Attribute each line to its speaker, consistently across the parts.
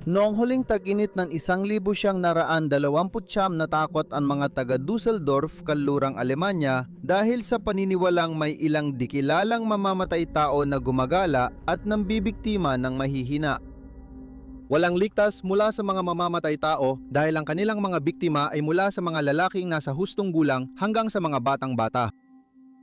Speaker 1: Noong huling tag-init ng 1929 natakot ang mga taga Dusseldorf, kanlurang Alemanya dahil sa paniniwalang may ilang dikilalang mamamatay tao na gumagala at nambibiktima ng mahihina. Walang ligtas mula sa mga mamamatay tao dahil ang kanilang mga biktima ay mula sa mga lalaking nasa hustong gulang hanggang sa mga batang-bata.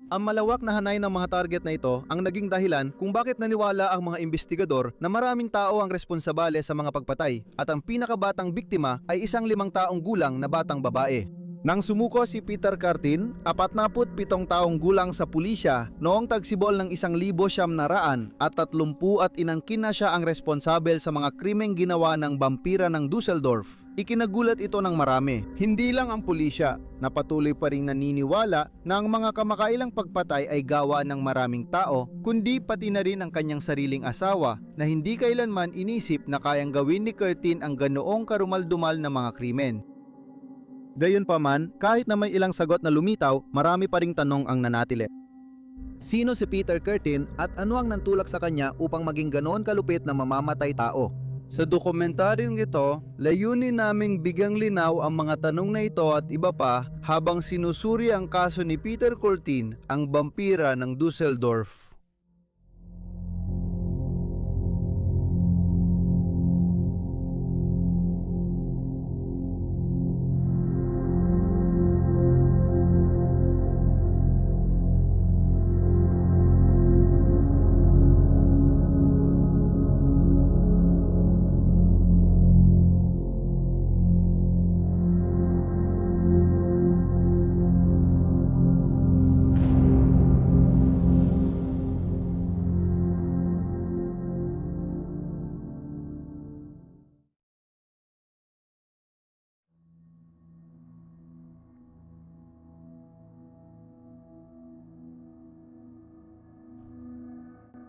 Speaker 1: Ang malawak na hanay ng mga target na ito ang naging dahilan kung bakit naniwala ang mga investigador na maraming tao ang responsabale sa mga pagpatay at ang pinakabatang biktima ay isang 5 taong gulang na batang babae. Nang sumuko si Peter Curtin, 47 taong gulang sa pulisya noong tagsibol ng 1,900 at 30 at inangkin na siya ang responsabel sa mga krimeng ginawa ng bampira ng Dusseldorf. Ikinagulat ito ng marami. Hindi lang ang pulisya na patuloy pa rin naniniwala na ang mga kamakailang pagpatay ay gawa ng maraming tao, kundi pati na rin ang kanyang sariling asawa na hindi kailanman inisip na kayang gawin ni Curtin ang ganoong karumaldumal na mga krimen. Gayunpaman, kahit na may ilang sagot na lumitaw, marami pa ring tanong ang nanatili. Sino si Peter Curtin at ano ang nantulak sa kanya upang maging ganoon kalupit na mamamatay tao? Sa dokumentaryong ito, layunin naming bigyang linaw ang mga tanong na ito at iba pa habang sinusuri ang kaso ni Peter Curtin, ang bampira ng Dusseldorf.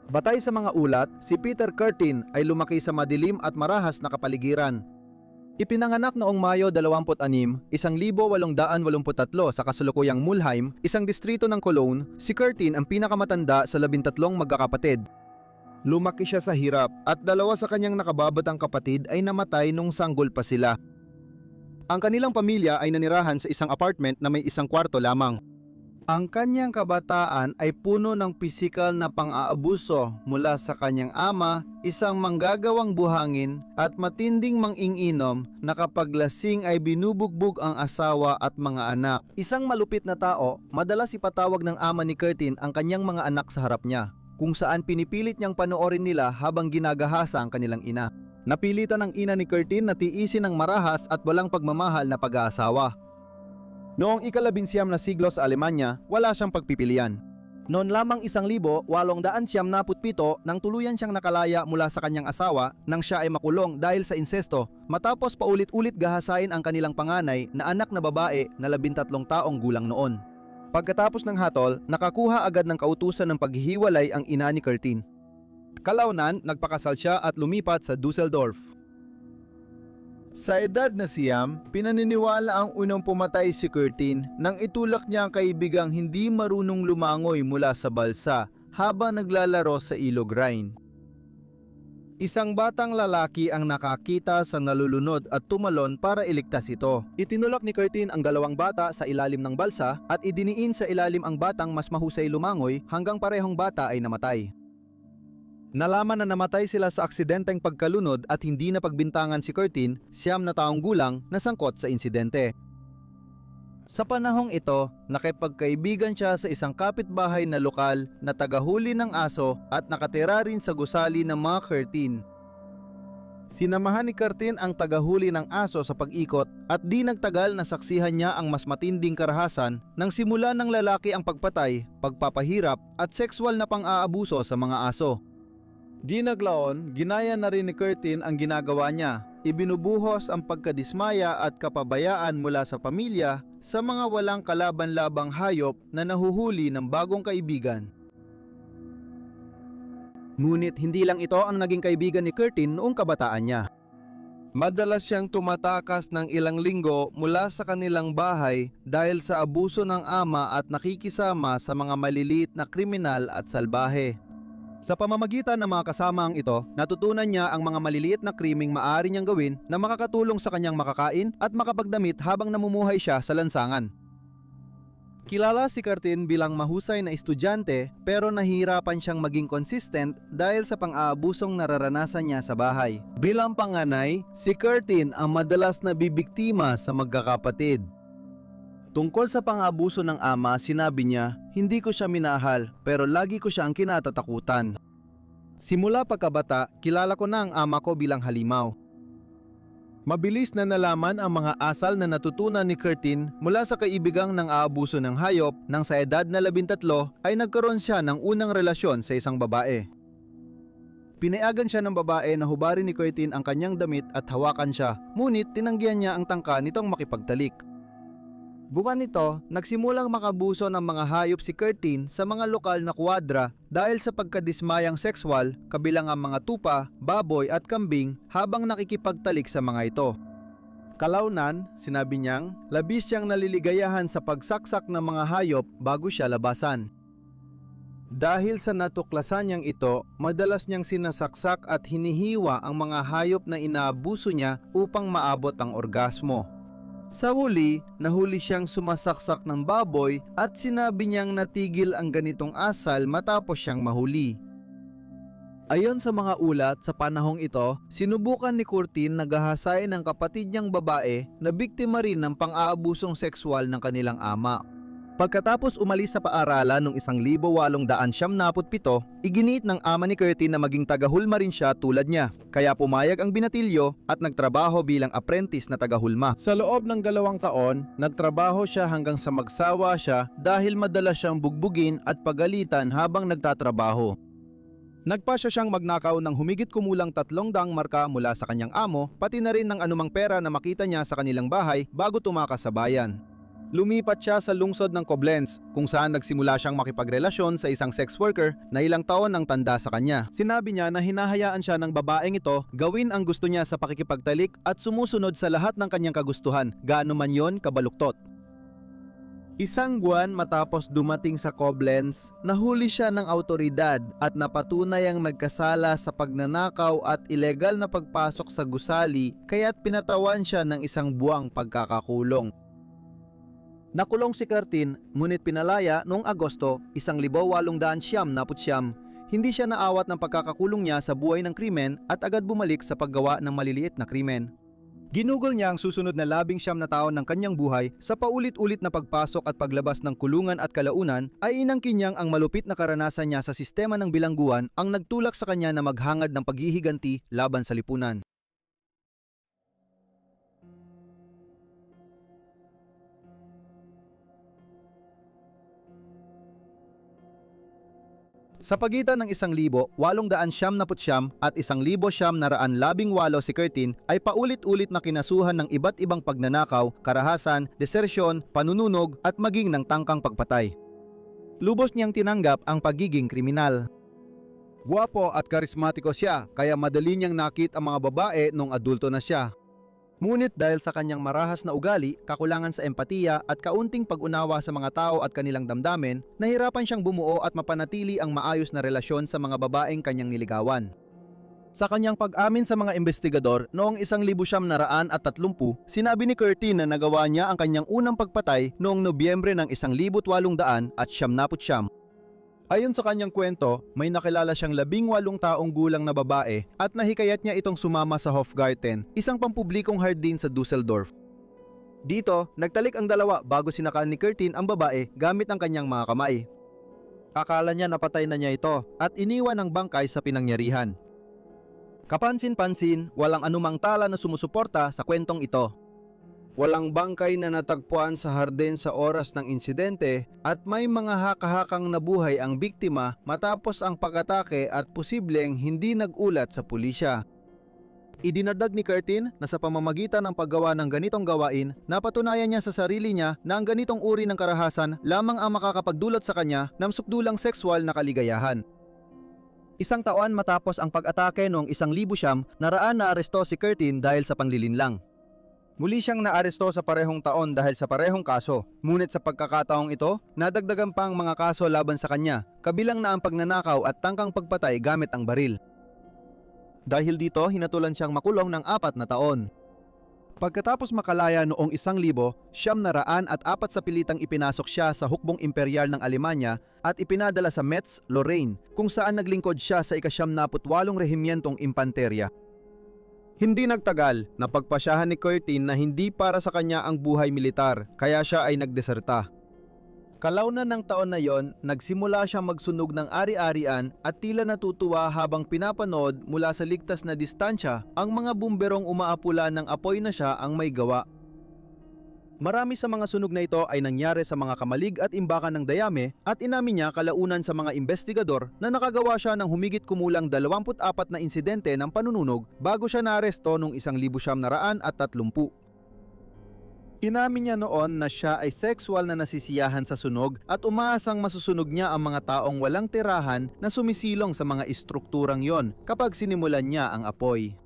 Speaker 1: Batay sa mga ulat, si Peter Curtin ay lumaki sa madilim at marahas na kapaligiran. Ipinanganak noong Mayo 26, 1883 sa kasalukuyang Mulheim, isang distrito ng Cologne, si Curtin ang pinakamatanda sa 13 magkakapatid. Lumaki siya sa hirap at 2 sa kanyang nakababatang kapatid ay namatay nung sanggol pa sila. Ang kanilang pamilya ay nanirahan sa isang apartment na may 1 kwarto lamang. Ang kanyang kabataan ay puno ng pisikal na pang-aabuso mula sa kanyang ama, isang manggagawang buhangin at matinding mang-inginom na kapag lasing ay binubugbog ang asawa at mga anak. Isang malupit na tao, madalas ipatawag ng ama ni Curtin ang kanyang mga anak sa harap niya, kung saan pinipilit niyang panoorin nila habang ginagahasa ang kanilang ina. Napilitan ng ina ni Curtin na tiisin ang marahas at walang pagmamahal na pag-aasawa. Noong ika-19 na siglo sa Alemanya, wala siyang pagpipilian. Noon lamang 1897 nang tuluyan siyang nakalaya mula sa kanyang asawa nang siya ay makulong dahil sa insesto matapos paulit-ulit gahasain ang kanilang panganay na anak na babae na 13 taong gulang noon. Pagkatapos ng hatol, nakakuha agad ng kautusan ng paghihiwalay ang ina ni Curtin. Kalaunan, nagpakasal siya at lumipat sa Dusseldorf. Sa edad na siyam, pinaniniwala ang unang pumatay si Curtin nang itulak niya ang kaibigang hindi marunong lumangoy mula sa balsa habang naglalaro sa ilog Rhine. Isang batang lalaki ang nakakita sa nalulunod at tumalon para iligtas ito. Itinulak ni Curtin ang 2 bata sa ilalim ng balsa at idiniin sa ilalim ang batang mas mahusay lumangoy hanggang parehong bata ay namatay. Nalaman na namatay sila sa aksidenteng pagkalunod at hindi na pagbintangan si Curtin, 9 taong gulang, na sangkot sa insidente. Sa panahong ito, nakipagkaibigan siya sa isang kapitbahay na lokal na tagahuli ng aso at nakatira rin sa gusali ng mga Curtin. Sinamahan ni Curtin ang tagahuli ng aso sa pag-ikot at di nagtagal na saksihan niya ang mas matinding karahasan nang simula ng lalaki ang pagpatay, pagpapahirap at sexual na pang-aabuso sa mga aso. Di naglaon, ginaya na rin ni Curtin ang ginagawa niya. Ibinubuhos ang pagkadismaya at kapabayaan mula sa pamilya sa mga walang kalaban-labang hayop na nahuhuli ng bagong kaibigan. Ngunit hindi lang ito ang naging kaibigan ni Curtin noong kabataan niya. Madalas siyang tumatakas ng ilang linggo mula sa kanilang bahay dahil sa abuso ng ama at nakikisama sa mga maliliit na kriminal at salbahe. Sa pamamagitan ng mga kasamaang ito, natutunan niya ang mga maliliit na krimeng maaari niyang gawin na makakatulong sa kanyang makakain at makapagdamit habang namumuhay siya sa lansangan. Kilala si Curtin bilang mahusay na estudyante pero nahihirapan siyang maging consistent dahil sa pang-aabusong nararanasan niya sa bahay. Bilang panganay, si Curtin ang madalas na bibiktima sa magkakapatid. Tungkol sa pang-abuso ng ama, sinabi niya, "Hindi ko siya minahal pero lagi ko siya ang kinatatakutan." Simula pagkabata, kilala ko na ang ama ko bilang halimaw. Mabilis na nalaman ang mga asal na natutunan ni Curtin mula sa kaibigang ng aabuso ng hayop nang sa edad na 13 ay nagkaroon siya ng unang relasyon sa isang babae. Pinayagan siya ng babae na hubarin ni Curtin ang kanyang damit at hawakan siya, ngunit tinanggihan niya ang tangka nitong makipagtalik. Buwan nito, nagsimulang makabuso ng mga hayop si Curtin sa mga lokal na kwadra dahil sa pagkadismayang sexual kabilang ang mga tupa, baboy at kambing habang nakikipagtalik sa mga ito. Kalaunan, sinabi niyang, labis siyang naliligayahan sa pagsaksak ng mga hayop bago siya labasan. Dahil sa natuklasan niyang ito, madalas niyang sinasaksak at hinihiwa ang mga hayop na inaabuso niya upang maabot ang orgasmo. Sa huli, nahuli siyang sumasaksak ng baboy at sinabi niyang natigil ang ganitong asal matapos siyang mahuli. Ayon sa mga ulat, sa panahong ito, sinubukan ni Curtin na gahasain ng kapatid niyang babae na biktima rin ng pang-aabusong sexual ng kanilang ama. Pagkatapos umalis sa paaralan noong 1897, iginiit ng ama ni Curtin na maging tagahulma rin siya tulad niya, kaya pumayag ang binatilyo at nagtrabaho bilang apprentice na tagahulma. Sa loob ng 2 taon, nagtrabaho siya hanggang sa magsawa siya dahil madalas siyang bugbugin at pagalitan habang nagtatrabaho. Nagpasya siyang magnakaw ng humigit kumulang 300 marka mula sa kanyang amo, pati na rin ng anumang pera na makita niya sa kanilang bahay bago tumakas sa bayan. Lumipat siya sa lungsod ng Koblenz kung saan nagsimula siyang makipagrelasyon sa isang sex worker na ilang taon ang tanda sa kanya. Sinabi niya na hinahayaan siya ng babaeng ito gawin ang gusto niya sa pakikipagtalik at sumusunod sa lahat ng kanyang kagustuhan, gaano man yon kabaluktot. Isang buwan matapos dumating sa Koblenz, nahuli siya ng awtoridad at napatunay ang nagkasala sa pagnanakaw at ilegal na pagpasok sa gusali kaya't pinatawan siya ng 1 buwang pagkakakulong. Nakulong si Curtin, ngunit pinalaya noong Agosto 1899. Hindi siya naawat ng pagkakakulong niya sa buhay ng krimen at agad bumalik sa paggawa ng maliliit na krimen. Ginugol niya ang susunod na 19 na taon ng kanyang buhay sa paulit-ulit na pagpasok at paglabas ng kulungan at kalaunan ay inangkin niyang ang malupit na karanasan niya sa sistema ng bilangguan ang nagtulak sa kanya na maghangad ng paghihiganti laban sa lipunan. Sa pagitan ng 1,899 at 1,918 si Curtin ay paulit-ulit na kinasuhan ng iba't ibang pagnanakaw, karahasan, desersyon, panununog at maging ng tangkang pagpatay. Lubos niyang tinanggap ang pagiging kriminal. Guwapo at karismatiko siya kaya madali niyang nakit ang mga babae nung adulto na siya. Ngunit dahil sa kanyang marahas na ugali, kakulangan sa empatiya at kaunting pag-unawa sa mga tao at kanilang damdamin, nahirapan siyang bumuo at mapanatili ang maayos na relasyon sa mga babaeng kanyang niligawan. Sa kanyang pag-amin sa mga investigador noong 1930, sinabi ni Curtin na nagawa niya ang kanyang unang pagpatay noong Nobyembre ng 1899. Ayon sa kanyang kwento, may nakilala siyang 18 taong gulang na babae at nahikayat niya itong sumama sa Hofgarten, isang pampublikong hardin sa Dusseldorf. Dito, nagtalik ang dalawa bago sinakal ni Curtin ang babae gamit ang kanyang mga kamay. Akala niya napatay na niya ito at iniwan ang bangkay sa pinangyarihan. Kapansin-pansin, walang anumang tala na sumusuporta sa kwentong ito. Walang bangkay na natagpuan sa hardin sa oras ng insidente at may mga haka-hakang nabuhay ang biktima matapos ang pag-atake at posibleng hindi nag-ulat sa pulisya. Idinagdag ni Curtin na sa pamamagitan ng paggawa ng ganitong gawain, napatunayan niya sa sarili niya na ang ganitong uri ng karahasan lamang ang makakapagdulot sa kanya ng sukdulang sexual na kaligayahan. 1 taon matapos ang pag-atake noong 1900, naraan na aresto si Curtin dahil sa panlilinlang. Muli siyang naaresto sa parehong taon dahil sa parehong kaso. Ngunit sa pagkakataong ito, nadagdagan pa ang mga kaso laban sa kanya, kabilang na ang pagnanakaw at tangkang pagpatay gamit ang baril. Dahil dito, hinatulan siyang makulong ng 4 na taon. Pagkatapos makalaya noong 1904 sa pilitang ipinasok siya sa hukbong imperial ng Alemanya at ipinadala sa Metz, Lorraine, kung saan naglingkod siya sa ika-78 Rehimyentong Impanterya. Hindi nagtagal, napagpasyahan ni Curtin na hindi para sa kanya ang buhay militar, kaya siya ay nagdeserta. Kalaunan ng taon na yon, nagsimula siyang magsunog ng ari-arian at tila natutuwa habang pinapanood mula sa ligtas na distansya ang mga bumberong umaapula ng apoy na siya ang may gawa. Marami sa mga sunog na ito ay nangyari sa mga kamalig at imbakan ng dayame at inamin niya kalaunan sa mga investigador na nakagawa siya ng humigit kumulang 24 na insidente ng panununog bago siya naaresto noong 1930. Inamin niya noon na siya ay sexual na nasisiyahan sa sunog at umaasang masusunog niya ang mga taong walang tirahan na sumisilong sa mga istrukturang yon kapag sinimulan niya ang apoy.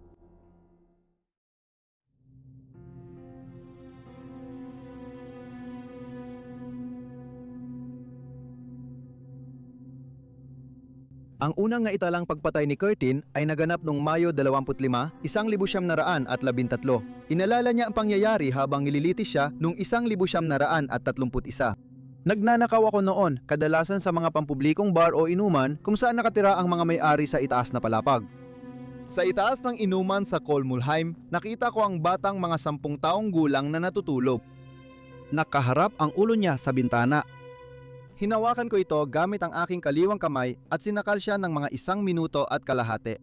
Speaker 1: Ang unang naitalang pagpatay ni Curtin ay naganap noong Mayo 25, 1913. Inalala niya ang pangyayari habang nililitis siya noong 1931. Nagnanakaw ako noon, kadalasan sa mga pampublikong bar o inuman kung saan nakatira ang mga may-ari sa itaas na palapag. Sa itaas ng inuman sa Kolmulheim, nakita ko ang batang mga 10 taong gulang na natutulog. Nakaharap ang ulo niya sa bintana. Hinawakan ko ito gamit ang aking kaliwang kamay at sinakal siya ng mga 1 minuto at kalahati.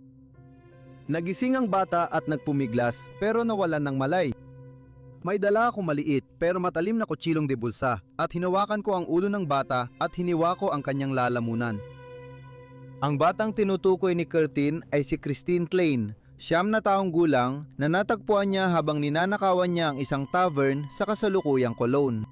Speaker 1: Nagising ang bata at nagpumiglas pero nawalan ng malay. May dala akong maliit pero matalim na kutsilong de bulsa at hinawakan ko ang ulo ng bata at hiniwa ko ang kanyang lalamunan. Ang batang tinutukoy ni Curtin ay si Christine Klein, 9 na taong gulang na natagpuan niya habang ninanakawan niya ang isang tavern sa kasalukuyang Cologne.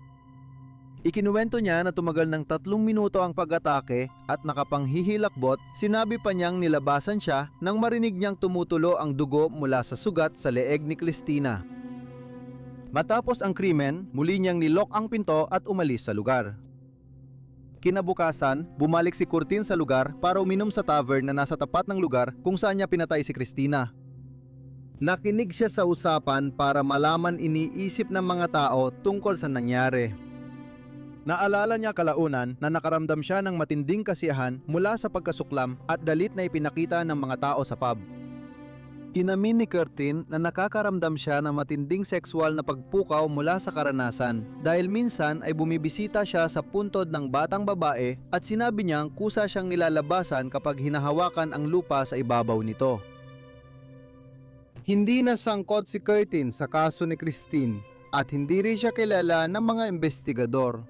Speaker 1: Ikinuwento niya na tumagal ng 3 minuto ang pag-atake at nakapanghihilakbot, sinabi pa niyang nilabasan siya nang marinig niyang tumutulo ang dugo mula sa sugat sa leeg ni Christina. Matapos ang krimen, muli niyang nilok ang pinto at umalis sa lugar. Kinabukasan, bumalik si Curtin sa lugar para uminom sa tavern na nasa tapat ng lugar kung saan niya pinatay si Christina. Nakinig siya sa usapan para malaman iniisip ng mga tao tungkol sa nangyari. Naalala niya kalaunan na nakaramdam siya ng matinding kasiyahan mula sa pagkasuklam at dalit na ipinakita ng mga tao sa pub. Inamin ni Curtin na nakakaramdam siya ng matinding sexual na pagpukaw mula sa karanasan dahil minsan ay bumibisita siya sa puntod ng batang babae at sinabi niyang kusa siyang nilalabasan kapag hinahawakan ang lupa sa ibabaw nito. Hindi na sangkot si Curtin sa kaso ni Christine at hindi rin siya kilala ng mga investigador.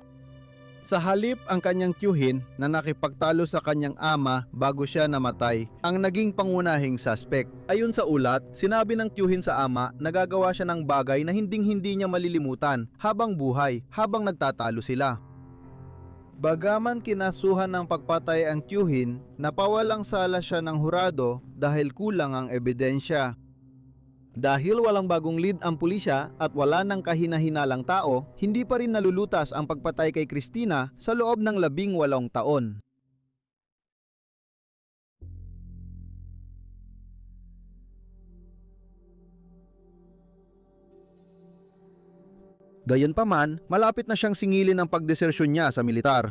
Speaker 1: Sa halip, ang kanyang tiyuhin na nakipagtalo sa kanyang ama bago siya namatay ang naging pangunahing suspect. Ayon sa ulat, sinabi ng tiyuhin sa ama na gagawa siya ng bagay na hinding-hindi niya malilimutan habang buhay, habang nagtatalo sila. Bagaman kinasuhan ng pagpatay ang tiyuhin, napawalang sala siya ng hurado dahil kulang ang ebidensya. Dahil walang bagong lead ang pulisya at wala ng kahina-hinalang tao, hindi pa rin nalulutas ang pagpatay kay Christina sa loob ng 18 taon. Gayunpaman, malapit na siyang singilin ang pagdesersyon niya sa militar.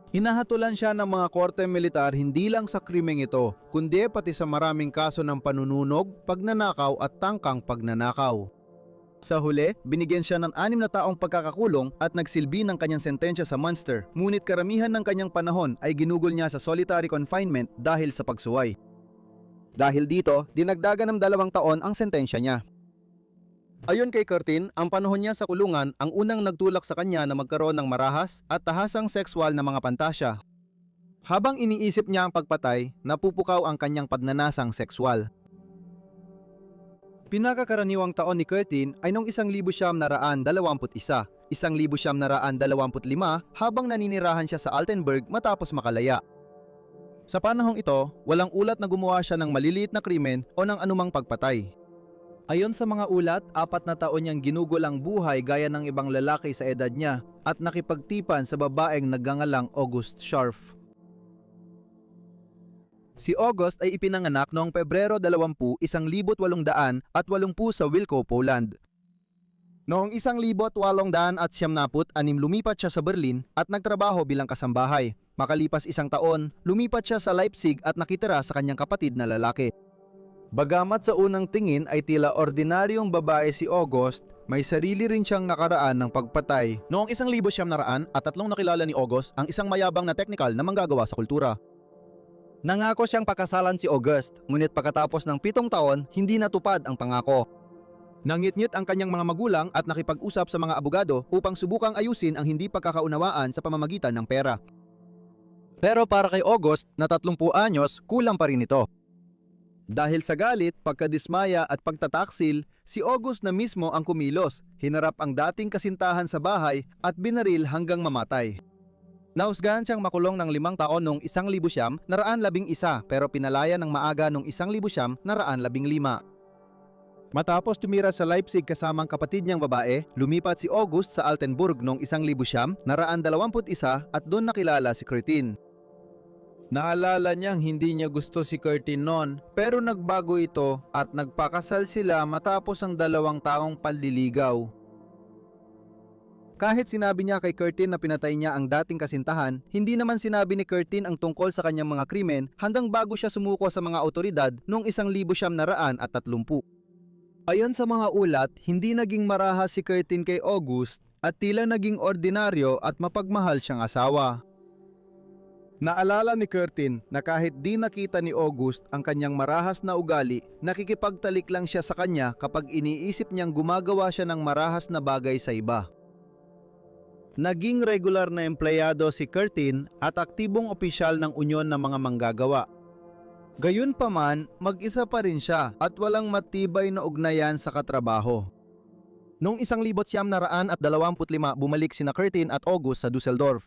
Speaker 1: Hinahatulan siya ng mga korte militar hindi lang sa krimeng ito, kundi pati sa maraming kaso ng panununog, pagnanakaw at tangkang pagnanakaw. Sa huli, binigyan siya ng 6 na taong pagkakakulong at nagsilbi ng kanyang sentensya sa Munster, ngunit karamihan ng kanyang panahon ay ginugol niya sa solitary confinement dahil sa pagsuway. Dahil dito, dinagdagan ng 2 taon ang sentensya niya. Ayon kay Curtin, ang panahon niya sa kulungan ang unang nagtulak sa kanya na magkaroon ng marahas at tahasang sexual na mga pantasya. Habang iniisip niya ang pagpatay, napupukaw ang kanyang pagnanasang sexual. Pinakakaraniwang taon ni Curtin ay noong 1921, 1925 habang naninirahan siya sa Altenburg matapos makalaya. Sa panahong ito, walang ulat na gumawa siya ng maliliit na krimen o ng anumang pagpatay. Ayon sa mga ulat, 4 na taon niyang ginugol ang buhay gaya ng ibang lalaki sa edad niya at nakipagtipan sa babaeng nagngangalang August Scharf. Si August ay ipinanganak noong Pebrero 20, 1880 sa Wilkow, Poland. Noong 1886 lumipat siya sa Berlin at nagtrabaho bilang kasambahay. Makalipas 1 taon, lumipat siya sa Leipzig at nakitira sa kanyang kapatid na lalaki. Bagamat sa unang tingin ay tila ordinaryong babae si August, may sarili rin siyang nakaraan ng pagpatay.
Speaker 2: Noong 1903 nakilala ni August ang isang mayabang na teknikal na manggagawa sa kultura.
Speaker 1: Nangako siyang pakasalan si August, ngunit pagkatapos ng 7 taon, hindi natupad ang pangako.
Speaker 2: Nangit-ngit ang kanyang mga magulang at nakipag-usap sa mga abogado upang subukang ayusin ang hindi pagkakaunawaan sa pamamagitan ng pera.
Speaker 1: Pero para kay August na 30 anyos, kulang pa rin ito. Dahil sa galit, pagkadismaya at pagtataksil, si August na mismo ang kumilos, hinarap ang dating kasintahan sa bahay at binaril hanggang mamatay. Nahusgahan siyang makulong ng 5 taon noong 1911 pero pinalaya ng maaga noong 1915. Matapos tumira sa Leipzig kasamang kapatid niyang babae, lumipat si August sa Altenburg noong 1921 at doon nakilala si Curtin. Naalala niyang hindi niya gusto si Curtin noon, pero nagbago ito at nagpakasal sila matapos ang 2 taong panliligaw. Kahit sinabi niya kay Curtin na pinatay niya ang dating kasintahan, hindi naman sinabi ni Curtin ang tungkol sa kanyang mga krimen hanggang bago siya sumuko sa mga otoridad noong 1930. Ayon sa mga ulat, hindi naging marahas si Curtin kay August at tila naging ordinaryo at mapagmahal siyang asawa. Naalala ni Curtin na kahit di nakita ni August ang kanyang marahas na ugali, nakikipagtalik lang siya sa kanya kapag iniisip niyang gumagawa siya ng marahas na bagay sa iba. Naging regular na empleyado si Curtin at aktibong opisyal ng Unyon ng mga Manggagawa. Gayunpaman, mag-isa pa rin siya at walang matibay na ugnayan sa katrabaho.
Speaker 2: Noong 1925 bumalik sina Curtin at August sa Dusseldorf.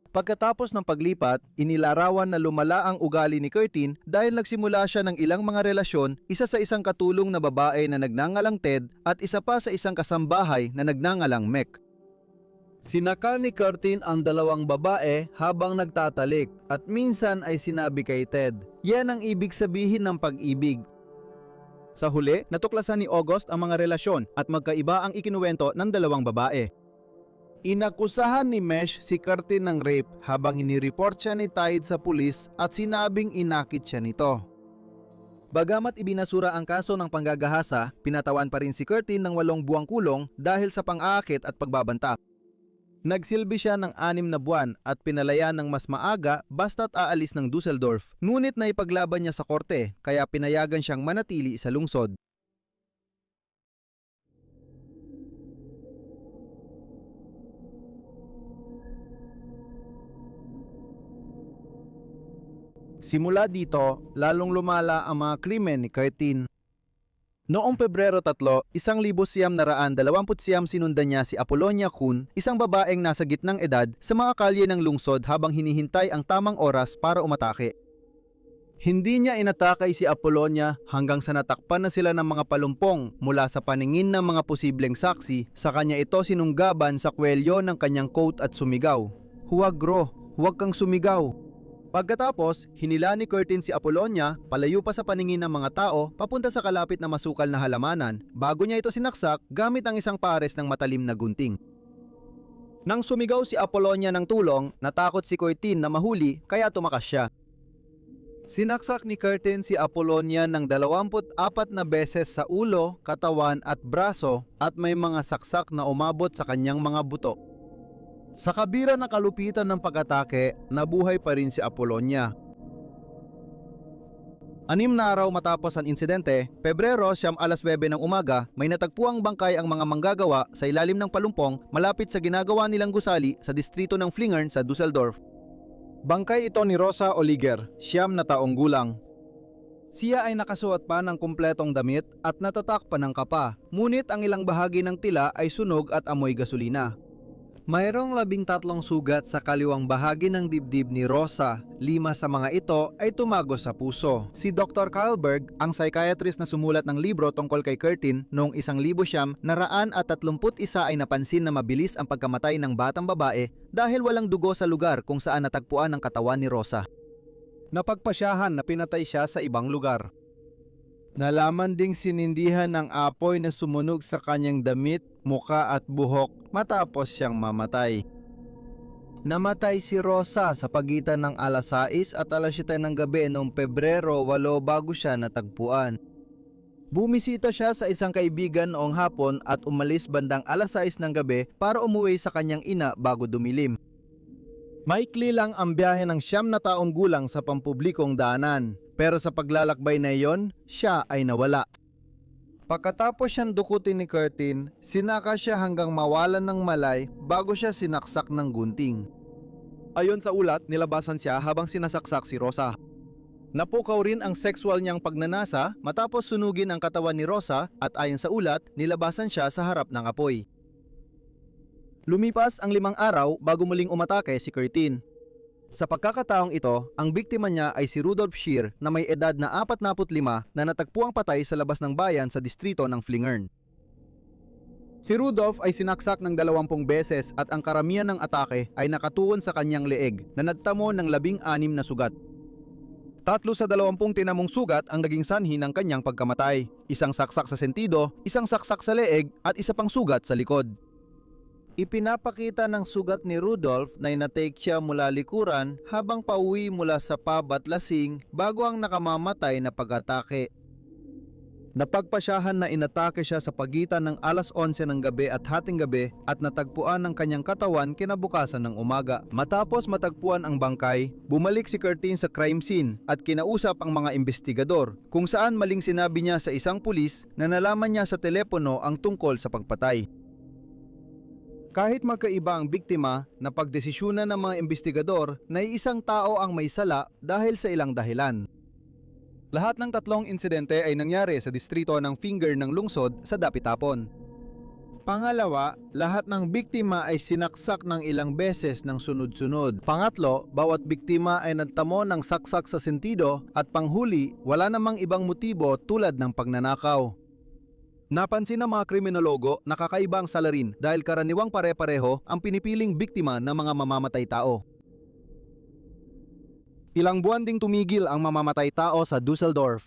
Speaker 1: Pagkatapos ng paglipat, inilarawan na lumala ang ugali ni Curtin dahil nagsimula siya ng ilang mga relasyon, isa sa isang katulong na babae na nagngangalang Ted at isa pa sa isang kasambahay na nagngangalang Meg. Sinakal ni Curtin ang 2 babae habang nagtatalik at minsan ay sinabi kay Ted, yan ang ibig sabihin ng pag-ibig.
Speaker 2: Sa huli, natuklasan ni August ang mga relasyon at magkaiba ang ikinuwento ng 2 babae.
Speaker 1: Inakusahan ni Mesh si Curtin ng rape habang inireport siya ni Tide sa pulis at sinabing inakit siya nito. Bagamat ibinasura ang kaso ng panggagahasa, pinatawan pa rin si Curtin ng 8 buwang kulong dahil sa pang-aakit at pagbabanta. Nagsilbi siya ng 6 na buwan at pinalaya ng mas maaga basta't aalis ng Dusseldorf. Ngunit naipaglaban niya sa korte kaya pinayagan siyang manatili sa lungsod. Simula dito, lalong lumala ang mga krimen ni Curtin. Noong Pebrero 3, 1929 sinundan niya si Apollonia Kuhn, isang babaeng nasa gitnang edad, sa mga kalye ng lungsod habang hinihintay ang tamang oras para umatake. Hindi niya inatakay si Apollonia hanggang sa natakpan na sila ng mga palumpong mula sa paningin ng mga posibleng saksi. Sa kanya ito sinunggaban sa kwelyo ng kanyang coat at sumigaw, "Huwag Ro, huwag kang sumigaw." Pagkatapos, hinila ni Curtin si Apollonia palayo pa sa paningin ng mga tao papunta sa kalapit na masukal na halamanan bago niya ito sinaksak gamit ang isang pares ng matalim na gunting. Nang sumigaw si Apollonia ng tulong, natakot si Curtin na mahuli kaya tumakas siya. Sinaksak ni Curtin si Apollonia ng 24 na beses sa ulo, katawan at braso at may mga saksak na umabot sa kanyang mga buto. Sa kabila ng kalupitan ng pag-atake, nabuhay pa rin si Apollonia. 6 na araw matapos ang insidente, Pebrero 9 ng umaga, may natagpuang bangkay ang mga manggagawa sa ilalim ng palumpong malapit sa ginagawa nilang gusali sa distrito ng Flingern sa Dusseldorf. Bangkay ito ni Rosa Oliger, 9 na taong gulang. Siya ay nakasuot pa ng kumpletong damit at natatakpan ng kapa, ngunit ang ilang bahagi ng tila ay sunog at amoy gasolina. Mayroong 13 sugat sa kaliwang bahagi ng dibdib ni Rosa. 5 sa mga ito ay tumagos sa puso.
Speaker 2: Si Dr. Carlberg, ang psychiatrist na sumulat ng libro tungkol kay Curtin noong 1931 ay napansin na mabilis ang pagkamatay ng batang babae dahil walang dugo sa lugar kung saan natagpuan ang katawan ni Rosa.
Speaker 1: Napagpasyahan na pinatay siya sa ibang lugar. Nalaman ding sinindihan ng apoy na sumunog sa kanyang damit, muka at buhok matapos siyang mamatay. Namatay si Rosa sa pagitan ng alas 6 at alas 7 ng gabi noong Pebrero 8 bago siya natagpuan. Bumisita siya sa isang kaibigan noong hapon at umalis bandang alas 6 ng gabi para umuwi sa kanyang ina bago dumilim. Maikli lang ang biyahe ng 9 na taong gulang sa pampublikong daanan, pero sa paglalakbay na iyon, siya ay nawala. Pagkatapos siyang dukutin ni Curtin, sinaka siya hanggang mawalan ng malay bago siya sinaksak ng gunting.
Speaker 2: Ayon sa ulat, nilabasan siya habang sinasaksak si Rosa.
Speaker 1: Napukaw rin ang sexual niyang pagnanasa matapos sunugin ang katawan ni Rosa at ayon sa ulat, nilabasan siya sa harap ng apoy. Lumipas ang 5 araw bago muling umatake si Curtin. Sa pagkakataong ito, ang biktima niya ay si Rudolf Scheer na may edad na 45 na natagpuang patay sa labas ng bayan sa distrito ng Flingern.
Speaker 2: Si Rudolf ay sinaksak ng 20 beses at ang karamihan ng atake ay nakatuon sa kanyang leeg na nagtamo ng 16 na sugat. 3 sa 20 tinamong sugat ang naging sanhi ng kanyang pagkamatay. Isang saksak sa sentido, isang saksak sa leeg at isa pang sugat sa likod.
Speaker 1: Ipinapakita ng sugat ni Rudolf na inatake siya mula likuran habang pauwi mula sa pub at lasing bago ang nakamamatay na pag-atake. Napagpasyahan na inatake siya sa pagitan ng alas 11 ng gabi at hating gabi at natagpuan ng kanyang katawan kinabukasan ng umaga. Matapos matagpuan ang bangkay, bumalik si Curtin sa crime scene at kinausap ang mga investigador kung saan maling sinabi niya sa isang pulis na nalaman niya sa telepono ang tungkol sa pagpatay. Kahit magkaiba ang biktima, napagdesisyunan ng mga investigador na isang tao ang may sala dahil sa ilang dahilan.
Speaker 2: Lahat ng 3 insidente ay nangyari sa distrito ng Finger ng lungsod sa Dapitapon.
Speaker 1: Pangalawa, lahat ng biktima ay sinaksak ng ilang beses ng sunod-sunod. Pangatlo, bawat biktima ay nagtamo ng saksak sa sentido at panghuli, wala namang ibang motibo tulad ng pagnanakaw.
Speaker 2: Napansin ng mga kriminologo na kakaiba ang salarin dahil karaniwang pare-pareho ang pinipiling biktima ng mga mamamatay tao. Ilang buwan ding tumigil ang mamamatay tao sa Dusseldorf.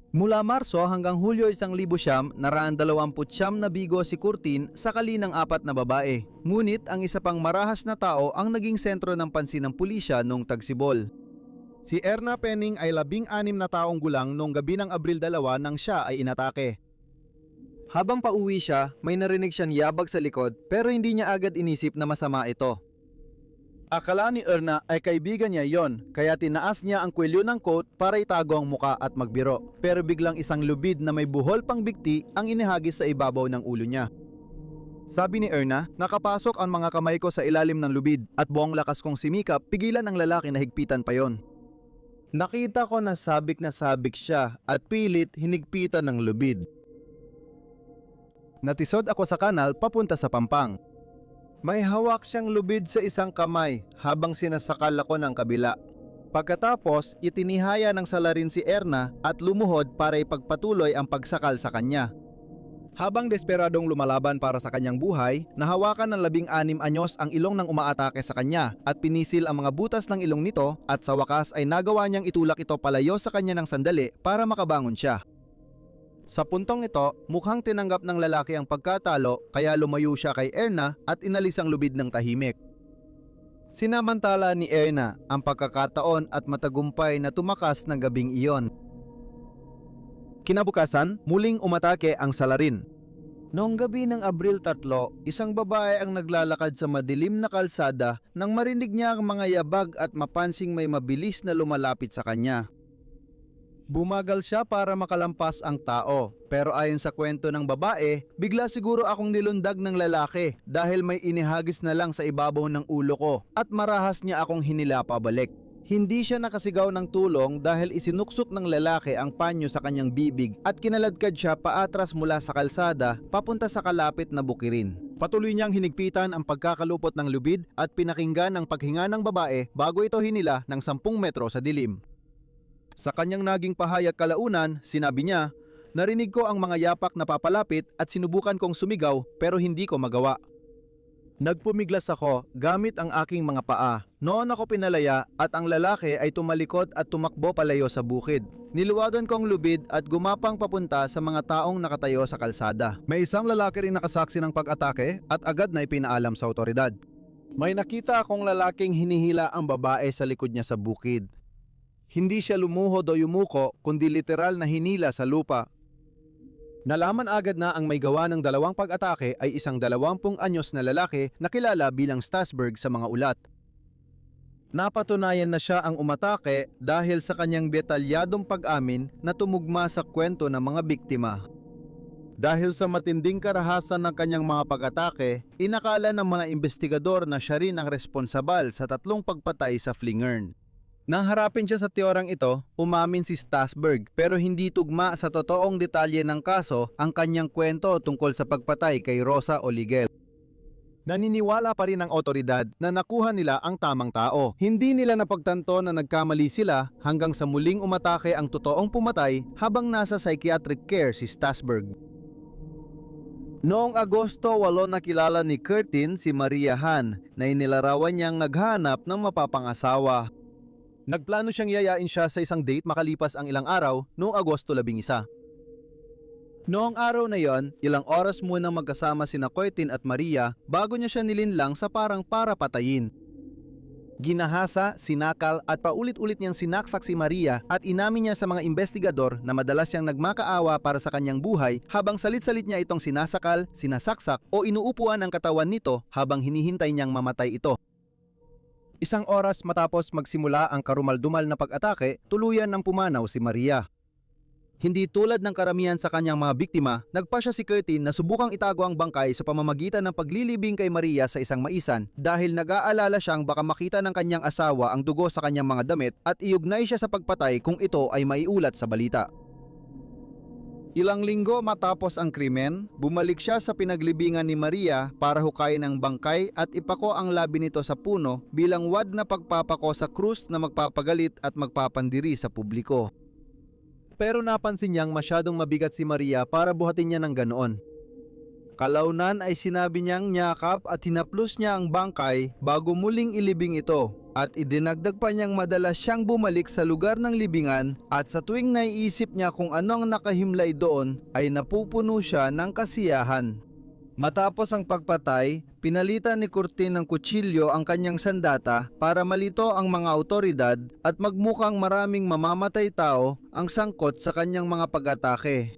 Speaker 1: Mula Marso hanggang Hulyo 1900, naraan 29 na bigo si Curtin sakali ng 4 na babae. Ngunit ang isa pang marahas na tao ang naging sentro ng pansin ng pulisya noong tagsibol.
Speaker 2: Si Erna Penning ay 16 na taong gulang noong gabi ng Abril 2 nang siya ay inatake.
Speaker 1: Habang pauwi siya, may narinig siyang yabag sa likod pero hindi niya agad inisip na masama ito.
Speaker 2: Akala ni Erna ay kaibigan niya yon, kaya tinaas niya ang kwelyo ng coat para itago ang muka at magbiro. Pero biglang isang lubid na may buhol pang bikti ang inihagis sa ibabaw ng ulo niya. Sabi ni Erna, nakapasok ang mga kamay ko sa ilalim ng lubid at buong lakas kong simikap, pigilan ang lalaki na higpitan pa yon.
Speaker 1: Nakita ko na sabik siya at pilit hinigpitan ng lubid.
Speaker 2: Natisod ako sa kanal papunta sa Pampang.
Speaker 1: May hawak siyang lubid sa isang kamay habang sinasakal ako ng kabila. Pagkatapos, itinihaya ng salarin si Erna at lumuhod para ipagpatuloy ang pagsakal sa kanya.
Speaker 2: Habang desperadong lumalaban para sa kanyang buhay, nahawakan ng 16 anyos ang ilong ng umaatake sa kanya at pinisil ang mga butas ng ilong nito at sa wakas ay nagawa niyang itulak ito palayo sa kanya ng sandali para makabangon siya.
Speaker 1: Sa puntong ito, mukhang tinanggap ng lalaki ang pagkatalo kaya lumayo siya kay Erna at inalis ang lubid ng tahimik. Sinamantala ni Erna ang pagkakataon at matagumpay na tumakas ng gabing iyon.
Speaker 2: Kinabukasan, muling umatake ang salarin.
Speaker 1: Noong gabi ng Abril 3, isang babae ang naglalakad sa madilim na kalsada nang marinig niya ang mga yabag at mapansing may mabilis na lumalapit sa kanya. Bumagal siya para makalampas ang tao, pero ayon sa kwento ng babae, bigla siguro akong nilundag ng lalaki dahil may inihagis na lang sa ibabaw ng ulo ko at marahas niya akong hinila pabalik. Hindi siya nakasigaw ng tulong dahil isinuksok ng lalaki ang panyo sa kanyang bibig at kinaladkad siya paatras mula sa kalsada papunta sa kalapit na bukirin.
Speaker 2: Patuloy niyang hinigpitan ang pagkakalupot ng lubid at pinakinggan ang paghinga ng babae bago ito hinila ng 10 metro sa dilim. Sa kanyang naging pahayag kalaunan, sinabi niya, "Narinig ko ang mga yapak na papalapit at sinubukan kong sumigaw pero hindi ko magawa. Nagpumiglas ako gamit ang aking mga paa. Noon ako pinalaya at ang lalaki ay tumalikod at tumakbo palayo sa bukid. Niluwagan ko ang lubid at gumapang papunta sa mga taong nakatayo sa kalsada. May isang lalaki rin nakasaksi ng pag-atake at agad na ipinaalam sa otoridad. May nakita akong lalaking hinihila ang babae sa likod niya sa bukid. Hindi siya lumuhod o yumuko kundi literal na hinila sa lupa. Nalaman agad na ang may gawa ng dalawang pag-atake ay isang 20 anyos na lalaki na kilala bilang Stasberg sa mga ulat. Napatunayan na siya ang umatake dahil sa kanyang detalyadong pag-amin na tumugma sa kwento ng mga biktima. Dahil sa matinding karahasan ng kanyang mga pag-atake, inakala ng mga investigador na siya rin ang responsabal sa 3 pagpatay sa Flingern. Nang harapin siya sa teorang ito, umamin si Stasberg pero hindi tugma sa totoong detalye ng kaso ang kanyang kwento tungkol sa pagpatay kay Rosa Oligel. Naniniwala pa rin ang otoridad na nakuha nila ang tamang tao. Hindi nila napagtanto na nagkamali sila hanggang sa muling umatake ang totoong pumatay habang nasa psychiatric care si Stasberg. Noong Agosto 8 nakilala ni Curtin si Maria Han na inilarawan niyang naghanap ng mapapangasawa. Nagplano siyang yayain siya sa isang date makalipas ang ilang araw noong Agosto 11. Noong araw na yon, ilang oras munang magkasama sina Curtin at Maria bago niya siya nilinlang sa parang para patayin. Ginahasa, sinakal at paulit-ulit niyang sinaksak si Maria at inamin niya sa mga investigador na madalas siyang nagmakaawa para sa kanyang buhay habang salit-salit niya itong sinasakal, sinasaksak o inuupuan ang katawan nito habang hinihintay niyang mamatay ito. Isang oras matapos magsimula ang karumaldumal na pag-atake, tuluyan ng pumanaw si Maria. Hindi tulad ng karamihan sa kanyang mga biktima, nagpasya si Curtin na subukang itago ang bangkay sa pamamagitan ng paglilibing kay Maria sa isang maisan dahil nag-aalala siyang baka makita ng kanyang asawa ang dugo sa kanyang mga damit at iugnay siya sa pagpatay kung ito ay maiulat sa balita. Ilang linggo matapos ang krimen, bumalik siya sa pinaglibingan ni Maria para hukayin ang bangkay at ipako ang labi nito sa puno bilang wad na pagpapako sa krus na magpapagalit at magpapandiri sa publiko. Pero napansin niyang masyadong mabigat si Maria para buhatin niya ng ganoon. Kalaunan ay sinabi niyang nyakap at hinaplos niya ang bangkay bago muling ilibing ito at idinagdag pa niyang madalas siyang bumalik sa lugar ng libingan at sa tuwing naiisip niya kung ano ang nakahimlay doon ay napupuno siya ng kasiyahan. Matapos ang pagpatay, pinalitan ni Curtin ng kutsilyo ang kanyang sandata para malito ang mga awtoridad at magmukhang maraming mamamatay tao ang sangkot sa kanyang mga pag-atake.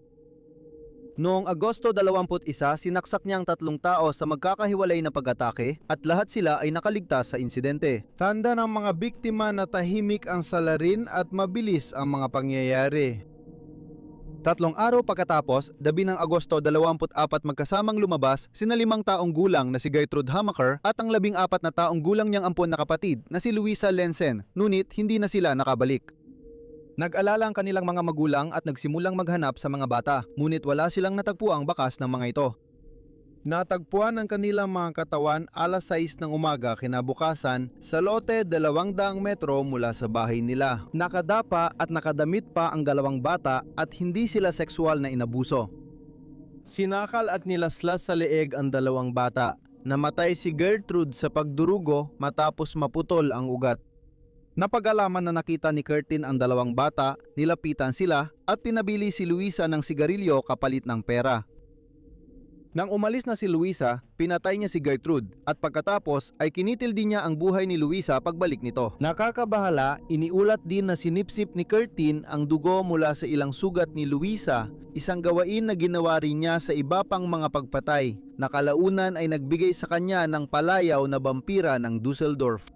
Speaker 2: Noong Agosto 21, sinaksak niya ang 3 tao sa magkakahiwalay na pag-atake at lahat sila ay nakaligtas sa insidente. Tanda ng mga biktima na tahimik ang salarin at mabilis ang mga pangyayari. 3 araw pagkatapos, gabi ng Agosto 24 magkasamang lumabas sina 5 taong gulang na si Gertrude Hamaker at ang 14 na taong gulang niyang ampon na kapatid na si Luisa Lensen, ngunit hindi na sila nakabalik. Nag-alala ang kanilang mga magulang at nagsimulang maghanap sa mga bata, ngunit wala silang natagpuang bakas ng mga ito. Natagpuan ang kanilang mga katawan alas 6 ng umaga kinabukasan sa lote 200 metro mula sa bahay nila. Nakadapa at nakadamit pa ang 2 bata at hindi sila sexual na inabuso. Sinakal at nilaslas sa leeg ang 2 bata. Namatay si Gertrude sa pagdurugo matapos maputol ang ugat. Napag-alaman na nakita ni Curtin ang 2 bata, nilapitan sila at pinabili si Luisa ng sigarilyo kapalit ng pera. Nang umalis na si Luisa, pinatay niya si Gertrude at pagkatapos ay kinitil din niya ang buhay ni Luisa pagbalik nito. Nakakabahala, iniulat din na sinipsip ni Curtin ang dugo mula sa ilang sugat ni Luisa, isang gawain na ginawa rin niya sa iba pang mga pagpatay, na kalaunan ay nagbigay sa kanya ng palayaw na vampira ng Dusseldorf.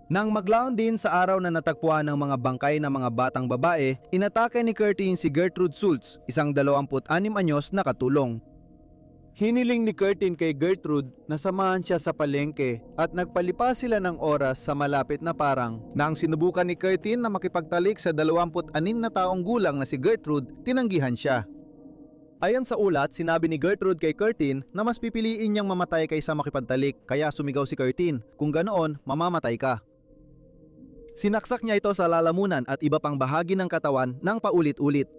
Speaker 2: Nang maglaon din sa araw na natagpuan ng mga bangkay ng mga batang babae, inatake ni Curtin si Gertrude Schultz, isang 26 anyos na katulong. Hiniling ni Curtin kay Gertrude na samahan siya sa palengke at nagpalipas sila ng oras sa malapit na parang. Nang sinubukan ni Curtin na makipagtalik sa 26 na taong gulang na si Gertrude, tinanggihan siya. Ayon sa ulat, sinabi ni Gertrude kay Curtin na mas pipiliin niyang mamatay kaysa makipagtalik, kaya sumigaw si Curtin, kung ganoon, mamamatay ka. Sinaksak niya ito sa lalamunan at iba pang bahagi ng katawan ng paulit-ulit.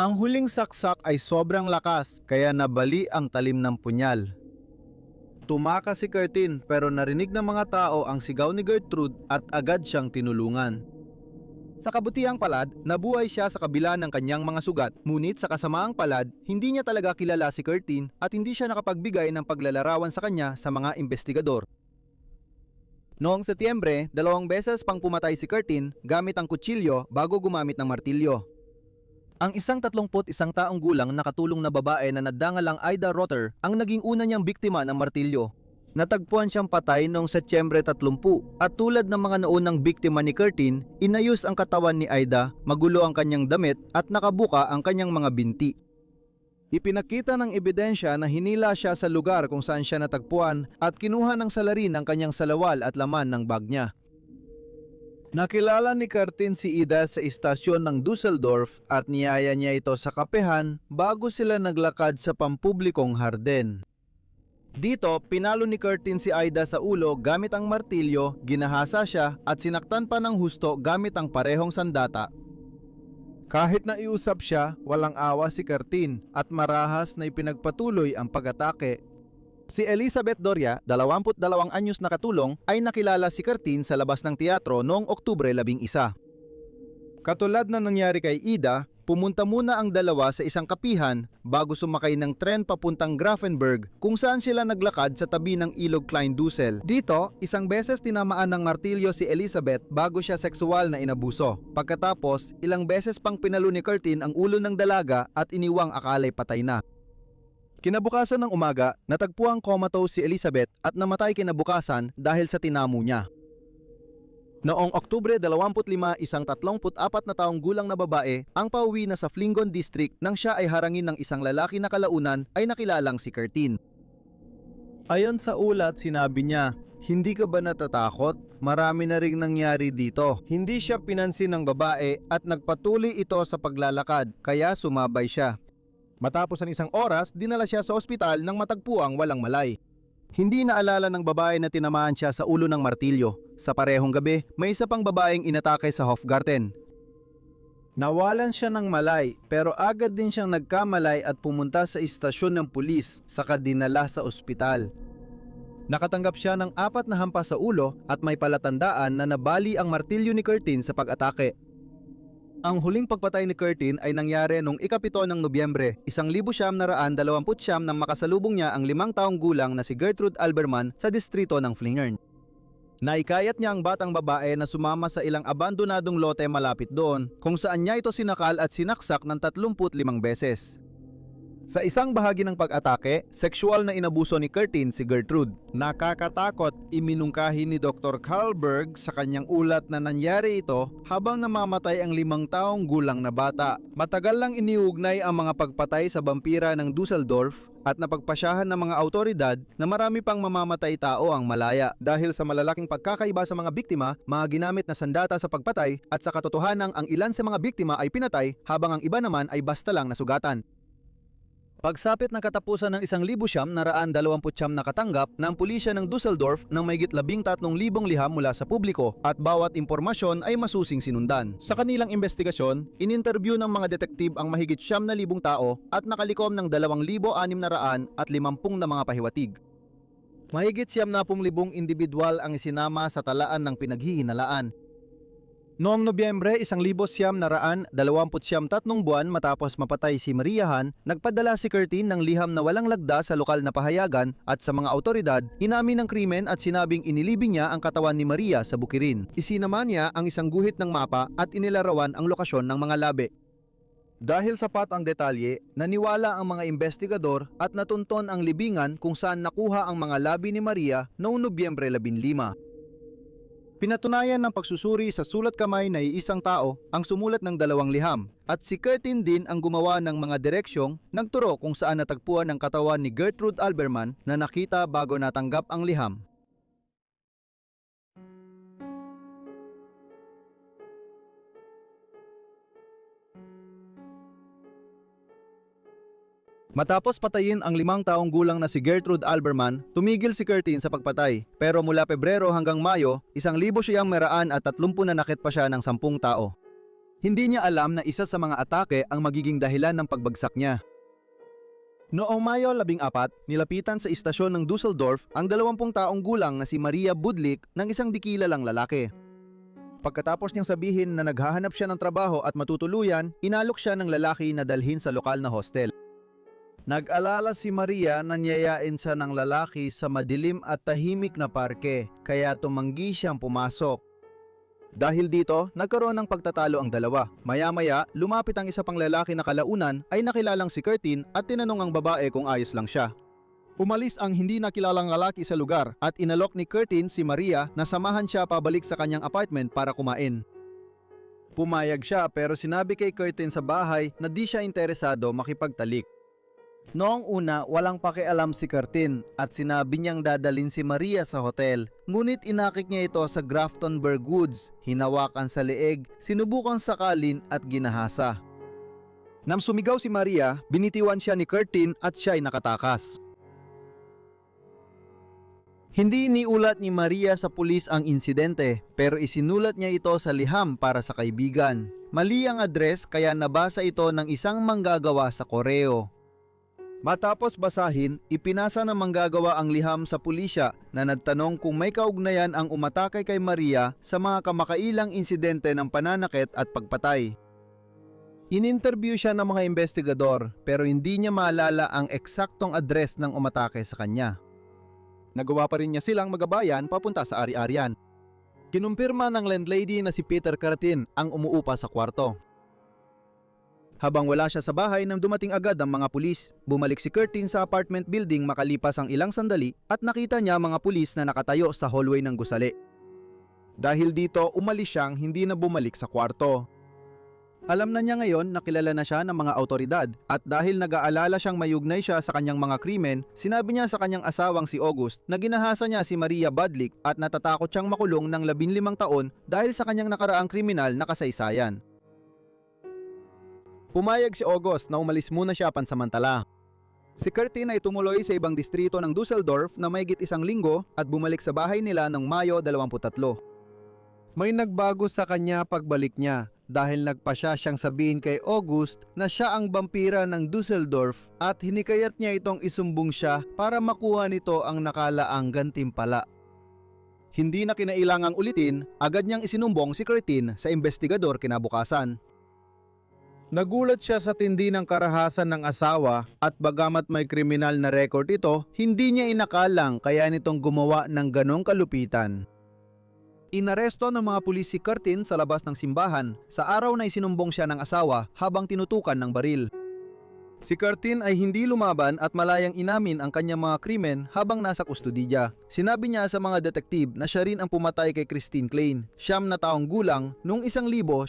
Speaker 2: Ang huling saksak ay sobrang lakas, kaya nabali ang talim ng punyal. Tumakas si Curtin pero narinig ng mga tao ang sigaw ni Gertrude at agad siyang tinulungan. Sa kabutihang palad, nabuhay siya sa kabila ng kanyang mga sugat, ngunit sa kasamaang palad, hindi niya talaga kilala si Curtin at hindi siya nakapagbigay ng paglalarawan sa kanya sa mga investigador. Noong Setyembre, 2 beses pang pumatay si Curtin gamit ang kutsilyo bago gumamit ng martilyo. Ang isang 31 taong gulang na katulong na babae na nadangalang Ida Rotter ang naging una niyang biktima ng martilyo. Natagpuan siyang patay noong Setyembre 30 at tulad ng mga naunang biktima ni Curtin, inayos ang katawan ni Ida, magulo ang kanyang damit at nakabuka ang kanyang mga binti. Ipinakita ng ebidensya na hinila siya sa lugar kung saan siya natagpuan at kinuha ng salarin ang kanyang salawal at laman ng bag niya. Nakilala ni Curtin si Ida sa istasyon ng Dusseldorf at niyaya niya ito sa kapehan bago sila naglakad sa pampublikong harden. Dito, pinalo ni Curtin si Ida sa ulo gamit ang martilyo, ginahasa siya at sinaktan pa ng husto gamit ang parehong sandata. Kahit na iusap siya, walang awa si Curtin at marahas na ipinagpatuloy ang pag-atake. Si Elizabeth Doria, 22 anyos na katulong, ay nakilala si Curtin sa labas ng teatro noong Oktubre 11. Katulad na nangyari kay Ida, pumunta muna ang dalawa sa isang kapihan bago sumakay ng tren papuntang Grafenberg kung saan sila naglakad sa tabi ng ilog Klein-Dussel. Dito, isang beses tinamaan ng martilyo si Elizabeth bago siya sexual na inabuso. Pagkatapos, ilang beses pang pinalo ni Curtin ang ulo ng dalaga at iniwang akala'y patay na. Kinabukasan ng umaga, natagpuang comatose si Elizabeth at namatay kinabukasan dahil sa tinamo niya. Noong Oktubre 25, isang 34 na taong gulang na babae ang pauwi na sa Flingon District nang siya ay harangin ng isang lalaki na kalaunan ay nakilalang si Curtin. Ayon sa ulat, sinabi niya, "Hindi ka ba natatakot? Marami na ring nangyari dito." Hindi siya pinansin ng babae at nagpatuloy ito sa paglalakad, kaya sumabay siya. Matapos ang isang oras, dinala siya sa ospital nang matagpuang walang malay. Hindi naalala ng babae na tinamaan siya sa ulo ng martilyo. Sa parehong gabi, may isa pang babaeng inatake sa Hofgarten. Nawalan siya ng malay pero agad din siyang nagkamalay at pumunta sa istasyon ng pulis saka dinala sa ospital. Nakatanggap siya ng 4 na hampas sa ulo at may palatandaan na nabali ang martilyo ni Curtin sa pag-atake. Ang huling pagpatay ni Curtin ay nangyari noong ika-7 ng Nobyembre, 1929 nang makasalubong niya ang 5 taong gulang na si Gertrude Alberman sa distrito ng Flingern. Naikayat niya ang batang babae na sumama sa ilang abandonadong lote malapit doon, kung saan niya ito sinakal at sinaksak ng 35 beses. Sa isang bahagi ng pag-atake, sexual na inabuso ni Curtin si Gertrude. Nakakatakot, iminungkahi ni Dr. Karlberg sa kanyang ulat na nangyari ito habang namamatay ang 5 taong gulang na bata. Matagal lang iniugnay ang mga pagpatay sa vampira ng Dusseldorf at napagpasyahan ng mga autoridad na marami pang mamamatay tao ang malaya. Dahil sa malalaking pagkakaiba sa mga biktima, mga ginamit na sandata sa pagpatay at sa katotohanang ang ilan sa mga biktima ay pinatay habang ang iba naman ay basta lang nasugatan. Pagsapit ng katapusan ng 1,929 na katanggap ng pulisya ng Dusseldorf ng mahigit 13,000 liham mula sa publiko at bawat impormasyon ay masusing sinundan. Sa kanilang investigasyon, ininterview ng mga detektib ang mahigit 9,000 tao at nakalikom ng 2,650 na mga pahiwatig. Mahigit 70,000 individual ang isinama sa talaan ng pinaghihinalaan. Noong Nobyembre, 1,923 buwan matapos mapatay si Mariahan, nagpadala si Curtin ng liham na walang lagda sa lokal na pahayagan at sa mga autoridad, inamin ng krimen at sinabing inilibing niya ang katawan ni Maria sa bukirin. Isinama niya ang isang guhit ng mapa at inilarawan ang lokasyon ng mga labi. Dahil sapat ang detalye, naniwala ang mga investigador at natunton ang libingan kung saan nakuha ang mga labi ni Maria noong Nobyembre 15. Pinatunayan ng pagsusuri sa sulat kamay na iisang tao ang sumulat ng 2 liham at si Curtin din ang gumawa ng mga direksyong nagturo kung saan natagpuan ang katawan ni Gertrude Alberman na nakita bago natanggap ang liham. Matapos patayin ang 5 taong gulang na si Gertrude Alberman, tumigil si Curtin sa pagpatay. Pero mula Pebrero hanggang Mayo, 1,930 na nakit pa siya ng 10 tao. Hindi niya alam na isa sa mga atake ang magiging dahilan ng pagbagsak niya. Noong Mayo 14, nilapitan sa istasyon ng Dusseldorf ang 20 taong gulang na si Maria Budlik ng isang dikilalang lalaki. Pagkatapos niyang sabihin na naghahanap siya ng trabaho at matutuluyan, inalok siya ng lalaki na dalhin sa lokal na hostel. Nag-alala si Maria na niyayain siya ng lalaki sa madilim at tahimik na parke, kaya tumanggi siyang pumasok. Dahil dito, nagkaroon ng pagtatalo ang dalawa. Maya-maya, lumapit ang isa pang lalaki na kalaunan ay nakilalang si Curtin at tinanong ang babae kung ayos lang siya. Umalis ang hindi nakilalang lalaki sa lugar at inalok ni Curtin si Maria na samahan siya pabalik sa kanyang apartment para kumain. Pumayag siya pero sinabi kay Curtin sa bahay na di siya interesado makipagtalik. Noong una, walang pakialam si Curtin at sinabi niyang dadalin si Maria sa hotel. Ngunit inakik niya ito sa Graftonburg Woods, hinawakan sa leeg, sinubukan sakalin at ginahasa. Nang sumigaw si Maria, binitiwan siya ni Curtin at siya ay nakatakas. Hindi iniulat ni Maria sa pulis ang insidente pero isinulat niya ito sa liham para sa kaibigan. Mali ang address kaya nabasa ito ng isang manggagawa sa koreo. Matapos basahin, ipinasa ng manggagawa ang liham sa pulisya na nagtanong kung may kaugnayan ang umatake kay Maria sa mga kamakailang insidente ng pananakit at pagpatay. Ininterview siya ng mga investigador pero hindi niya maalala ang eksaktong address ng umatake sa kanya. Nagawa pa rin niya silang magabayan papunta sa ari-arian. Kinumpirma ng landlady na si Peter Curtin ang umuupa sa kwarto. Habang wala siya sa bahay nang dumating agad ang mga pulis, bumalik si Curtin sa apartment building makalipas ang ilang sandali at nakita niya mga pulis na nakatayo sa hallway ng gusali. Dahil dito, umalis siyang hindi na bumalik sa kwarto. Alam na niya ngayon na kilala na siya ng mga autoridad at dahil nag-aalala siyang mayugnay siya sa kanyang mga krimen, sinabi niya sa kanyang asawang si August na ginahasa niya si Maria Budlik at natatakot siyang makulong ng 15 taon dahil sa kanyang nakaraang kriminal na kasaysayan. Pumayag si August na umalis muna siya pansamantala. Si Curtin ay tumuloy sa ibang distrito ng Dusseldorf na mahigit 1 linggo at bumalik sa bahay nila noong Mayo 23. May nagbago sa kanya pagbalik niya dahil nagpasya siyang sabihin kay August na siya ang vampira ng Dusseldorf at hinikayat niya itong isumbong siya para makuha nito ang nakalaang gantimpala. Hindi na kinailangang ulitin, agad niyang isinumbong si Curtin sa investigador kinabukasan. Nagulat siya sa tindi ng karahasan ng asawa at bagamat may kriminal na record ito, hindi niya inakalang kaya nitong gumawa ng ganong kalupitan. Inaresto ng mga pulis si Curtin sa labas ng simbahan sa araw na isinumbong siya ng asawa habang tinutukan ng baril. Si Curtin ay hindi lumaban at malayang inamin ang kanyang mga krimen habang nasa kustodiya. Sinabi niya sa mga detektib na siya rin ang pumatay kay Christine Klein, 9 na taong gulang noong 1,900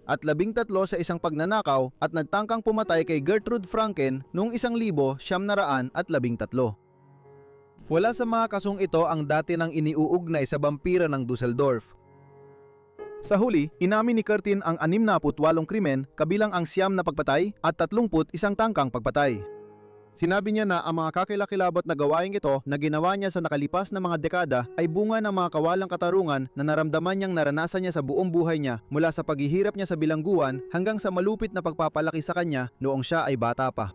Speaker 2: at 13 sa isang pagnanakaw at nagtangkang pumatay kay Gertrude Franken noong 1,913. Wala sa mga kasong ito ang dati nang iniuugnay sa vampira ng Dusseldorf. Sa huli, inamin ni Curtin ang 68 krimen kabilang ang 9 na pagpatay at 31 tangkang pagpatay. Sinabi niya na ang mga kakilakilabot na gawaing ito na ginawa niya sa nakalipas na mga dekada ay bunga ng mga kawalang katarungan na naramdaman niyang naranasan niya sa buong buhay niya mula sa paghihirap niya sa bilangguan hanggang sa malupit na pagpapalaki sa kanya noong siya ay bata pa.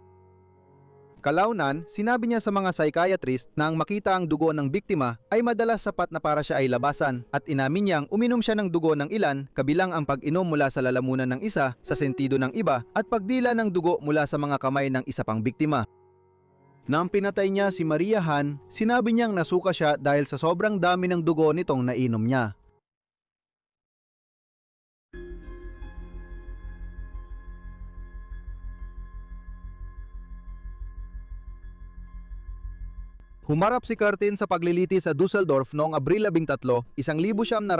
Speaker 2: Kalaunan, sinabi niya sa mga psychiatrist na ang makita ang dugo ng biktima ay madalas sapat na para siya ay labasan at inamin niyang uminom siya ng dugo ng ilan kabilang ang pag-inom mula sa lalamunan ng isa, sa sentido ng iba at pagdila ng dugo mula sa mga kamay ng isa pang biktima. Nang pinatay niya si Maria Han, sinabi niyang nasuka siya dahil sa sobrang dami ng dugo nitong nainom niya. Humarap si Curtin sa pagliliti sa Dusseldorf noong Abril 13, 1931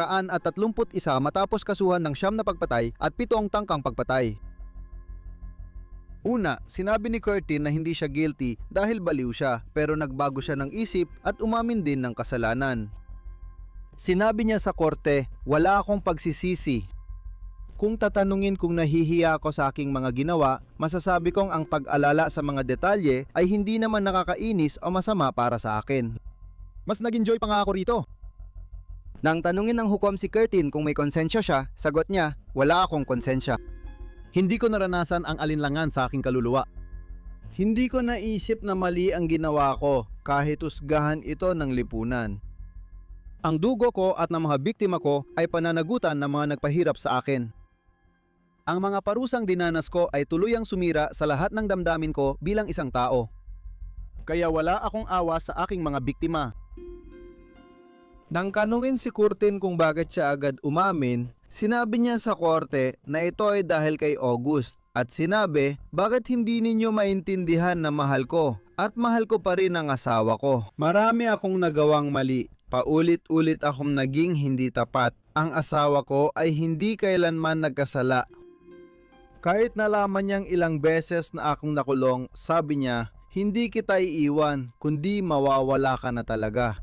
Speaker 2: matapos kasuhan ng 9 na pagpatay at 7 tangkang pagpatay. Una, sinabi ni Curtin na hindi siya guilty dahil baliw siya pero nagbago siya ng isip at umamin din ng kasalanan. Sinabi niya sa korte, "Wala akong pagsisisi."
Speaker 1: Kung tatanungin kung nahihiya ako sa aking mga ginawa, masasabi kong ang pag-alala sa mga detalye ay hindi naman nakakainis o masama para sa akin.
Speaker 2: Mas nag-enjoy pa nga ako rito.
Speaker 3: Nang tanungin ng hukom si Curtin kung may konsensya siya, sagot niya, wala akong konsensya.
Speaker 2: Hindi ko naranasan ang alinlangan sa aking kaluluwa.
Speaker 1: Hindi ko naisip na mali ang ginawa ko kahit husgahan ito ng lipunan.
Speaker 2: Ang dugo ko at ng mga biktima ko ay pananagutan ng mga nagpahirap sa akin. Ang mga parusang dinanas ko ay tuluyang sumira sa lahat ng damdamin ko bilang isang tao. Kaya wala akong awa sa aking mga biktima.
Speaker 1: Nang kanungin si Curtin kung bakit siya agad umamin, sinabi niya sa korte na ito ay dahil kay August at sinabi, bakit hindi ninyo maintindihan na mahal ko at mahal ko pa rin ang asawa ko. Marami akong nagawang mali. Paulit-ulit akong naging hindi tapat. Ang asawa ko ay hindi kailanman nagkasala. Kahit nalaman niyang ilang beses na akong nakulong, sabi niya, hindi kita iiwan, kundi mawawala ka na talaga.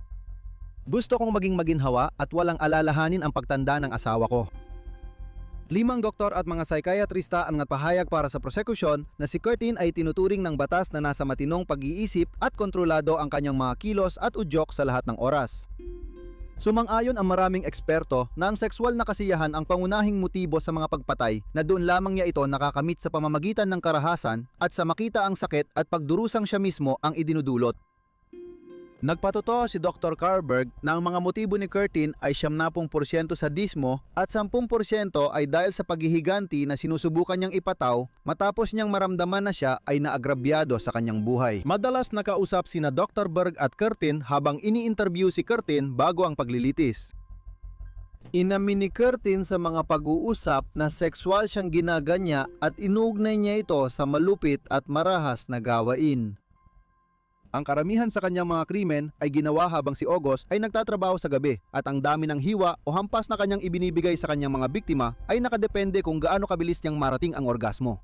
Speaker 2: Gusto kong maging maginhawa at walang alalahanin ang pagtanda ng asawa ko. 5 doktor at mga psychiatrista ang nagpahayag para sa prosekusyon na si Curtin ay tinuturing ng batas na nasa matinong pag-iisip at kontrolado ang kanyang mga kilos at udyok sa lahat ng oras. Sumang-ayon ang maraming eksperto na ang sexual na kasiyahan ang pangunahing motibo sa mga pagpatay na doon lamang niya ito nakakamit sa pamamagitan ng karahasan at sa makita ang sakit at pagdurusang siya mismo ang idinudulot. Nagpatotoo si Dr. Carberg na ang mga motibo ni Curtin ay 70% sadismo at 10% ay dahil sa paghihiganti na sinusubukan niyang ipataw matapos niyang maramdaman na siya ay naagrabyado sa kanyang buhay. Madalas nakausap sina Dr. Berg at Curtin habang ini-interview si Curtin bago ang paglilitis.
Speaker 1: Inamin ni Curtin sa mga pag-uusap na sexual siyang ginaganya at inuugnay niya ito sa malupit at marahas na gawain.
Speaker 2: Ang karamihan sa kanyang mga krimen ay ginawa habang si August ay nagtatrabaho sa gabi at ang dami ng hiwa o hampas na kanyang ibinibigay sa kanyang mga biktima ay nakadepende kung gaano kabilis niyang marating ang orgasmo.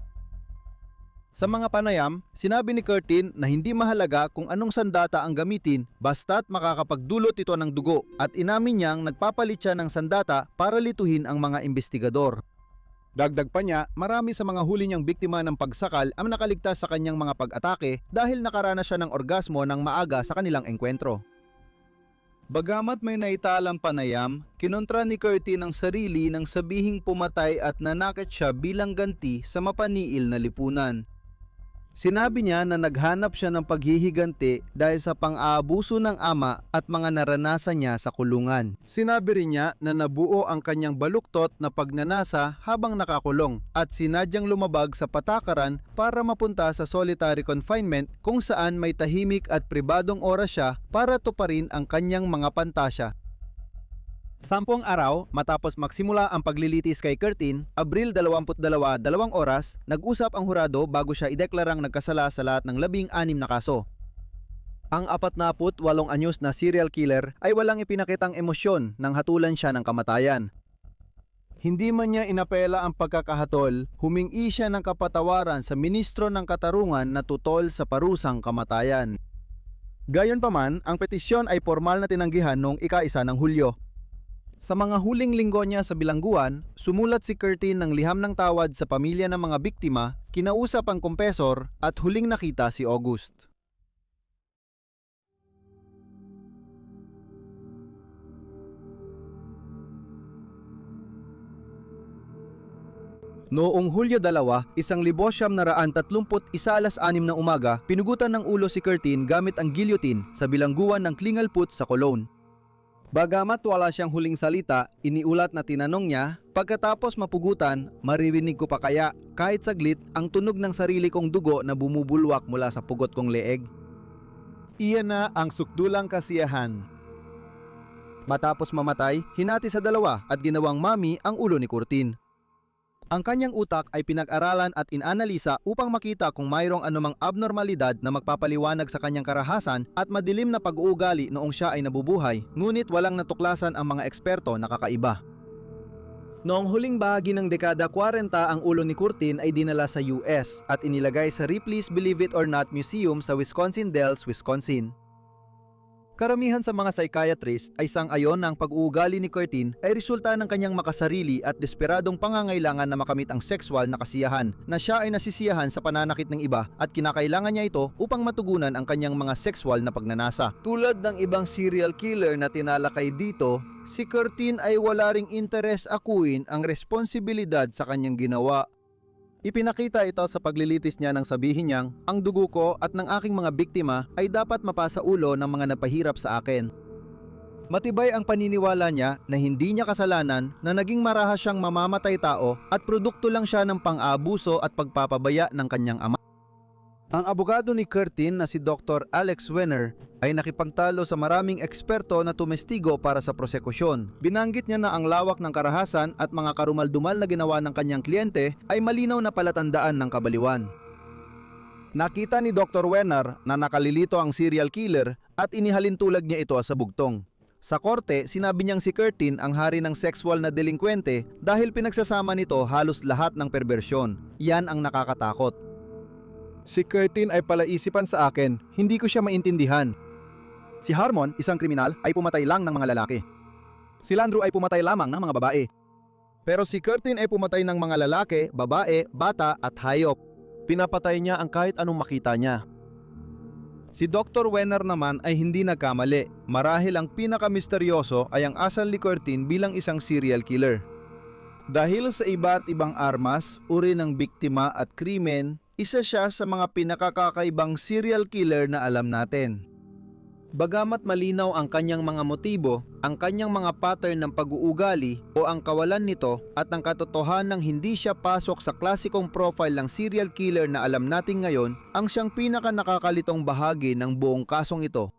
Speaker 2: Sa mga panayam, sinabi ni Curtin na hindi mahalaga kung anong sandata ang gamitin basta't makakapagdulot ito ng dugo at inamin niyang nagpapalit siya ng sandata para lituhin ang mga investigador. Dagdag pa niya, marami sa mga huli niyang biktima ng pagsakal ang nakaligtas sa kanyang mga pag-atake dahil nakaranas siya ng orgasmo ng maaga sa kanilang engkwentro.
Speaker 1: Bagamat may naitalang panayam, kinontra ni Curtin ang sarili nang sabihing pumatay at nanakit siya bilang ganti sa mapaniil na lipunan. Sinabi niya na naghanap siya ng paghihiganti dahil sa pang-aabuso ng ama at mga naranasan niya sa kulungan.
Speaker 2: Sinabi rin niya na nabuo ang kanyang baluktot na pagnanasa habang nakakulong at sinadyang lumabag sa patakaran para mapunta sa solitary confinement kung saan may tahimik at pribadong oras siya para tuparin ang kanyang mga pantasya. 10 araw matapos magsimula ang paglilitis kay Curtin, Abril 22, 2 oras, nag-usap ang hurado bago siya ideklarang nagkasala sa lahat ng 16 na kaso. Ang 48 anyos na serial killer ay walang ipinakitang emosyon nang hatulan siya ng kamatayan. Hindi man niya inapela ang pagkakahatol, humingi siya ng kapatawaran sa ministro ng katarungan na tutol sa parusang kamatayan. Gayunpaman, ang petisyon ay formal na tinanggihan noong ika-1 ng Hulyo. Sa mga huling linggo niya sa bilangguan, sumulat si Curtin ng liham ng tawad sa pamilya ng mga biktima, kinausap ang kompesor at huling nakita si August. Noong Hulyo 2, 1931 alas 6 ng umaga, pinugutan ng ulo si Curtin gamit ang guillotine sa bilangguan ng Klingelput sa Cologne. Bagamat wala siyang huling salita, iniulat na tinanong niya, pagkatapos mapugutan, maririnig ko pa kaya kahit saglit ang tunog ng sarili kong dugo na bumubulwak mula sa pugot kong leeg? Iyan na ang sukdulang kasiyahan.
Speaker 1: Matapos mamatay, hinati sa dalawa at ginawang mami ang ulo ni Curtin.
Speaker 2: Ang kanyang utak ay pinag-aralan at inanalisa upang makita kung mayroong anumang abnormalidad na magpapaliwanag sa kanyang karahasan at madilim na pag-uugali noong siya ay nabubuhay, ngunit walang natuklasan ang mga eksperto na kakaiba.
Speaker 1: Noong huling bahagi ng dekada 40, ang ulo ni Curtin ay dinala sa US at inilagay sa Ripley's Believe It or Not Museum sa Wisconsin Dells, Wisconsin. Karamihan sa mga psychiatrist ay sang-ayon na ang pag-uugali ni Curtin ay resulta ng kanyang makasarili at desperadong pangangailangan na makamit ang sexual na kasiyahan, na siya ay nasisiyahan sa pananakit ng iba at kinakailangan niya ito upang matugunan ang kanyang mga sexual na pagnanasa. Tulad ng ibang serial killer na tinalakay dito, si Curtin ay wala ring interes akuin ang responsibilidad sa kanyang ginawa.
Speaker 2: Ipinakita ito sa paglilitis niya nang sabihin niyang, ang dugo ko at ng aking mga biktima ay dapat mapasa ulo ng mga napahirap sa akin.
Speaker 1: Matibay ang paniniwala niya na hindi niya kasalanan na naging marahas siyang mamamatay tao at produkto lang siya ng pang-aabuso at pagpapabaya ng kanyang ama.
Speaker 2: Ang abogado ni Curtin na si Dr. Alex Wenner ay nakipagtalo sa maraming eksperto na tumestigo para sa prosekusyon. Binanggit niya na ang lawak ng karahasan at mga karumaldumal na ginawa ng kanyang kliyente ay malinaw na palatandaan ng kabaliwan. Nakita ni Dr. Wenner na nakalilito ang serial killer at inihalintulag niya ito sa bugtong. Sa korte, sinabi niyang si Curtin ang hari ng sexual na delinkwente dahil pinagsasama nito halos lahat ng perbersyon. Yan ang nakakatakot. Si Curtin ay palaisipan sa akin, hindi ko siya maintindihan. Si Harmon, isang kriminal, ay pumatay lang ng mga lalaki. Si Landru ay pumatay lamang ng mga babae. Pero si Curtin ay pumatay ng mga lalaki, babae, bata at hayop. Pinapatay niya ang kahit anong makita niya. Si Dr. Wenner naman ay hindi nagkamali. Marahil ang pinakamisteryoso ay ang asal ni Curtin bilang isang serial killer. Dahil sa iba't ibang armas, uri ng biktima at krimen, isa siya sa mga pinakakakaibang serial killer na alam natin.
Speaker 1: Bagamat malinaw ang kanyang mga motibo, ang kanyang mga pattern ng pag-uugali o ang kawalan nito at ang katotohanang hindi siya pasok sa klasikong profile ng serial killer na alam natin ngayon, ang siyang pinaka nakakalitong bahagi ng buong kasong ito.